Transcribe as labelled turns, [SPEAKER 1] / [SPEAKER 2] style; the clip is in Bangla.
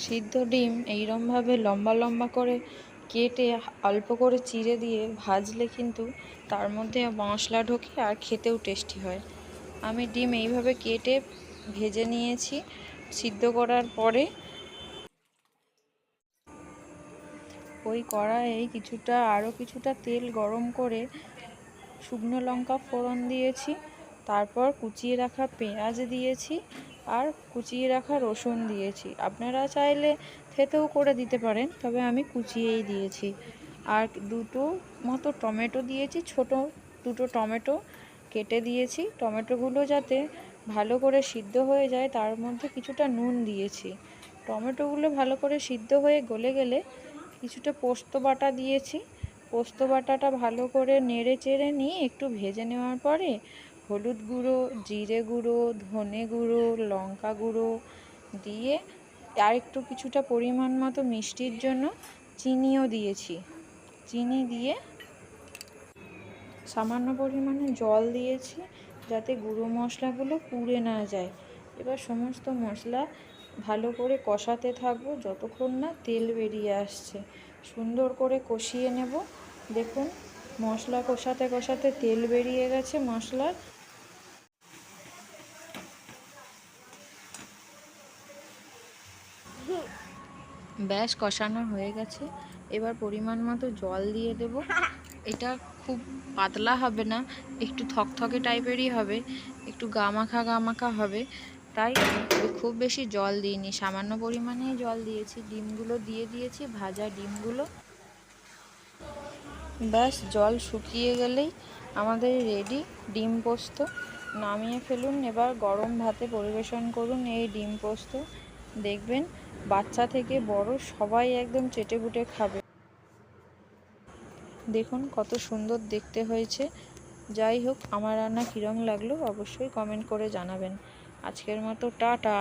[SPEAKER 1] সিদ্ধ ডিম এইরমভাবে লম্বা লম্বা করে কেটে অল্প করে চিড়ে দিয়ে ভাজলে কিন্তু তার মধ্যে মশলা ঢোকে আর খেতেও টেস্টি হয়। আমি ডিম এইভাবে কেটে ভেজে নিয়েছি সিদ্ধ করার পরে। ওই কড়াইয়ে আরও কিছুটা তেল গরম করে শুকনো লঙ্কা ফোড়ন দিয়েছি, তারপর কুচিয়ে রাখা পেঁয়াজ দিয়েছি আর কুচিয়ে রাখা রসুন দিয়েছি। আপনারা চাইলে থেতেও করে দিতে পারেন, তবে আমি কুচিয়েই দিয়েছি। আর দুটো মতো টমেটো দিয়েছি, ছোট দুটো টমেটো কেটে দিয়েছি। টমেটোগুলো যাতে ভালো করে সিদ্ধ হয়ে যায় তার মধ্যে কিছুটা নুন দিয়েছি। টমেটোগুলো ভালো করে সিদ্ধ হয়ে গলে গেলে কিছুটা পোস্ত বাটা দিয়েছি। পোস্ত বাটাটা ভালো করে নেড়ে চেড়ে নিয়ে একটু ভেজে নেওয়ার পরে হলুদ গুঁড়ো, জিরে গুঁড়ো, ধনে গুঁড়ো, লঙ্কা গুঁড়ো দিয়ে আর একটু কিছুটা পরিমাণ মতো মিষ্টির জন্য চিনিও দিয়েছি। চিনি দিয়ে সামান্য পরিমাণে জল দিয়েছি যাতে গুঁড়ো মশলাগুলো পুড়ে না যায়। এবার সমস্ত মশলা ভালো করে কষাতে থাকবো যতক্ষণ না তেল বেরিয়ে আসছে। সুন্দর করে কষিয়ে নেব। দেখুন মশলা কষাতে কষাতে তেল বেরিয়ে গেছে মশলার। ব্যাস কষানো হয়ে গেছে। এবার পরিমাণ মতো জল দিয়ে দেব। এটা খুব পাতলা হবে না, একটু থকথকে টাইপেরই হবে, একটু গামাখা গামাখা হবে। তাই খুব বেশি জল দিইনি, সামান্য পরিমাণেই জল দিয়েছি। ডিমগুলো দিয়ে দিয়েছি, ভাজা ডিমগুলো। ব্যাস জল শুকিয়ে গেলেই আমাদের রেডি ডিম পোস্ত। নামিয়ে ফেলুন। এবার গরম ভাতে পরিবেশন করুন এই ডিম পোস্ত। দেখবেন বাচ্চা থেকে বড় সবাই একদম চেটেপুটে খাবে। দেখুন কত সুন্দর দেখতে হয়েছে। যাই হোক, আমার রান্না কীরকম লাগলো অবশ্যই কমেন্ট করে জানাবেন। আজকের মতো টাটা।